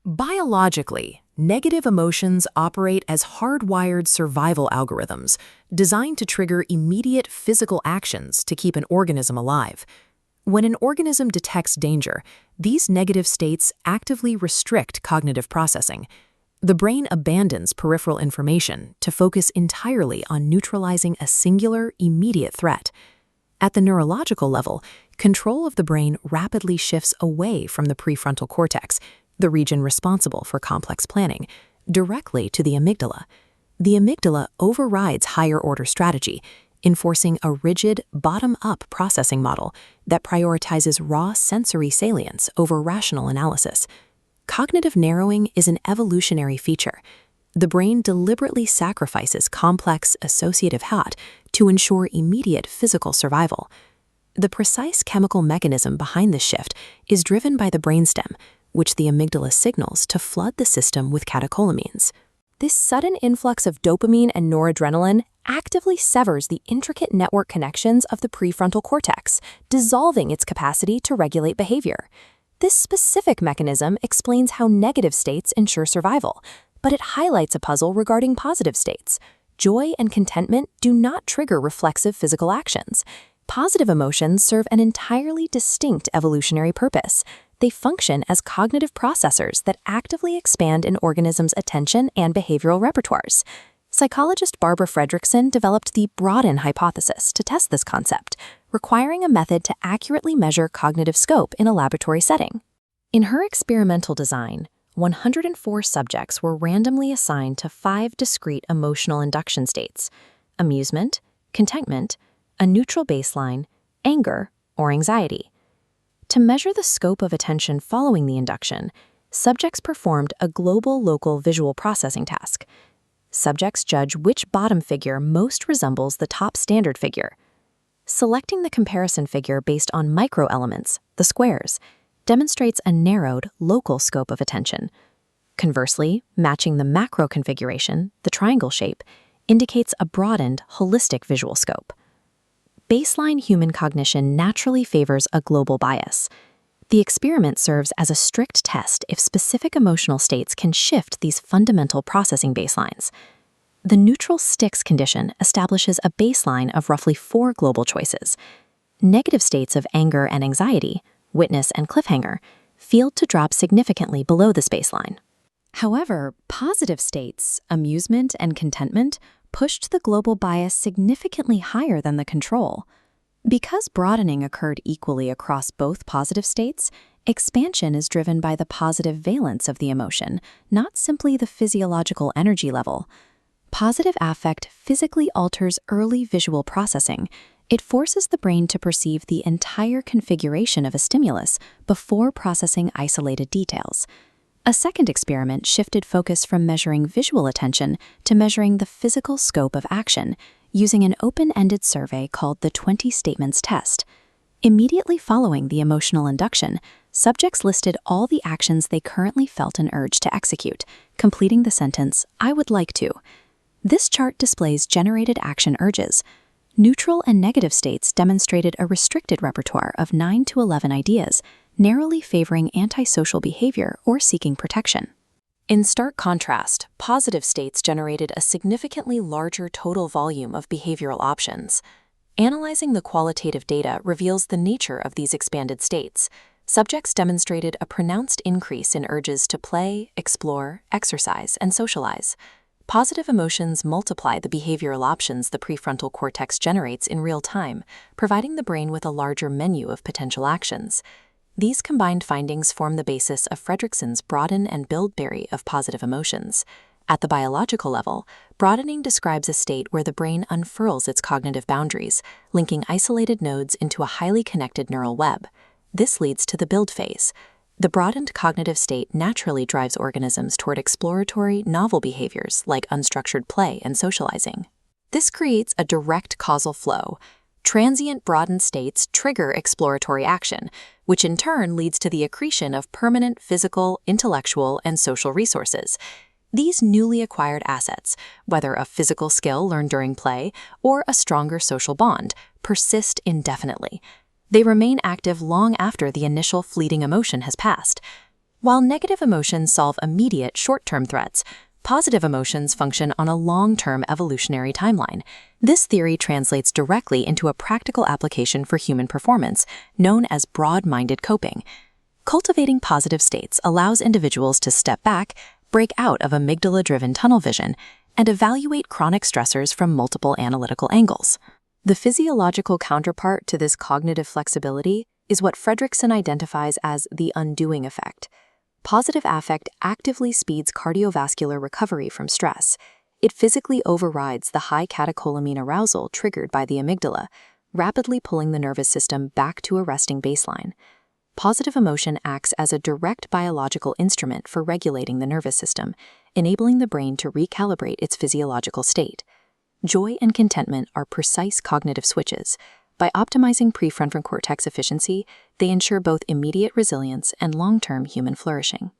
Biologically, negative emotions operate as hardwired survival algorithms designed to trigger immediate physical actions to keep an organism alive. When an organism detects danger, these negative states actively restrict cognitive processing. The brain abandons peripheral information to focus entirely on neutralizing a singular, immediate threat. At the neurological level, control of the brain rapidly shifts away from the prefrontal cortex, the region responsible for complex planning, directly to the amygdala. The amygdala overrides higher-order strategy, enforcing a rigid, bottom-up processing model that prioritizes raw sensory salience over rational analysis. Cognitive narrowing is an evolutionary feature. The brain deliberately sacrifices complex associative thought to ensure immediate physical survival. The precise chemical mechanism behind this shift is driven by the brainstem, which the amygdala signals to flood the system with catecholamines. This sudden influx of dopamine and noradrenaline actively severs the intricate network connections of the prefrontal cortex, dissolving its capacity to regulate behavior. This specific mechanism explains how negative states ensure survival, but it highlights a puzzle regarding positive states. Joy and contentment do not trigger reflexive physical actions. Positive emotions serve an entirely distinct evolutionary purpose. They function as cognitive processors that actively expand an organism's attention and behavioral repertoires. Psychologist Barbara Fredrickson developed the Broaden hypothesis to test this concept, requiring a method to accurately measure cognitive scope in a laboratory setting. In her experimental design, 104 subjects were randomly assigned to 5 discrete emotional induction states: amusement, contentment, a neutral baseline, anger, or anxiety. To measure the scope of attention following the induction, subjects performed a global-local visual processing task. Subjects judge which bottom figure most resembles the top standard figure. Selecting the comparison figure based on microelements, the squares, demonstrates a narrowed, local scope of attention. Conversely, matching the macro configuration, the triangle shape, indicates a broadened, holistic visual scope. Baseline human cognition naturally favors a global bias. The experiment serves as a strict test if specific emotional states can shift these fundamental processing baselines. The neutral sticks condition establishes a baseline of roughly 4 global choices. Negative states of anger and anxiety, witness and cliffhanger, failed to drop significantly below this baseline. However, positive states, amusement and contentment, pushed the global bias significantly higher than the control. Because broadening occurred equally across both positive states, expansion is driven by the positive valence of the emotion, not simply the physiological energy level. Positive affect physically alters early visual processing. It forces the brain to perceive the entire configuration of a stimulus before processing isolated details. A second experiment shifted focus from measuring visual attention to measuring the physical scope of action, using an open-ended survey called the 20 Statements Test. Immediately following the emotional induction, subjects listed all the actions they currently felt an urge to execute, completing the sentence, "I would like to." This chart displays generated action urges. Neutral and negative states demonstrated a restricted repertoire of 9 to 11 ideas, narrowly favoring antisocial behavior or seeking protection. In stark contrast, positive states generated a significantly larger total volume of behavioral options. Analyzing the qualitative data reveals the nature of these expanded states. Subjects demonstrated a pronounced increase in urges to play, explore, exercise, and socialize. Positive emotions multiply the behavioral options the prefrontal cortex generates in real time, providing the brain with a larger menu of potential actions. These combined findings form the basis of Fredrickson's Broaden-and-Build theory of positive emotions. At the biological level, broadening describes a state where the brain unfurls its cognitive boundaries, linking isolated nodes into a highly connected neural web. This leads to the build phase. The broadened cognitive state naturally drives organisms toward exploratory, novel behaviors like unstructured play and socializing. This creates a direct causal flow. Transient broadened states trigger exploratory action, which in turn leads to the accretion of permanent physical, intellectual, and social resources. These newly acquired assets, whether a physical skill learned during play or a stronger social bond, persist indefinitely. They remain active long after the initial fleeting emotion has passed. While negative emotions solve immediate short-term threats, positive emotions function on a long-term evolutionary timeline. This theory translates directly into a practical application for human performance, known as broad-minded coping. Cultivating positive states allows individuals to step back, break out of amygdala-driven tunnel vision, and evaluate chronic stressors from multiple analytical angles. The physiological counterpart to this cognitive flexibility is what Fredrickson identifies as the undoing effect. Positive affect actively speeds cardiovascular recovery from stress. It physically overrides the high catecholamine arousal triggered by the amygdala, rapidly pulling the nervous system back to a resting baseline. Positive emotion acts as a direct biological instrument for regulating the nervous system, enabling the brain to recalibrate its physiological state. Joy and contentment are precise cognitive switches. By optimizing prefrontal cortex efficiency, they ensure both immediate resilience and long-term human flourishing.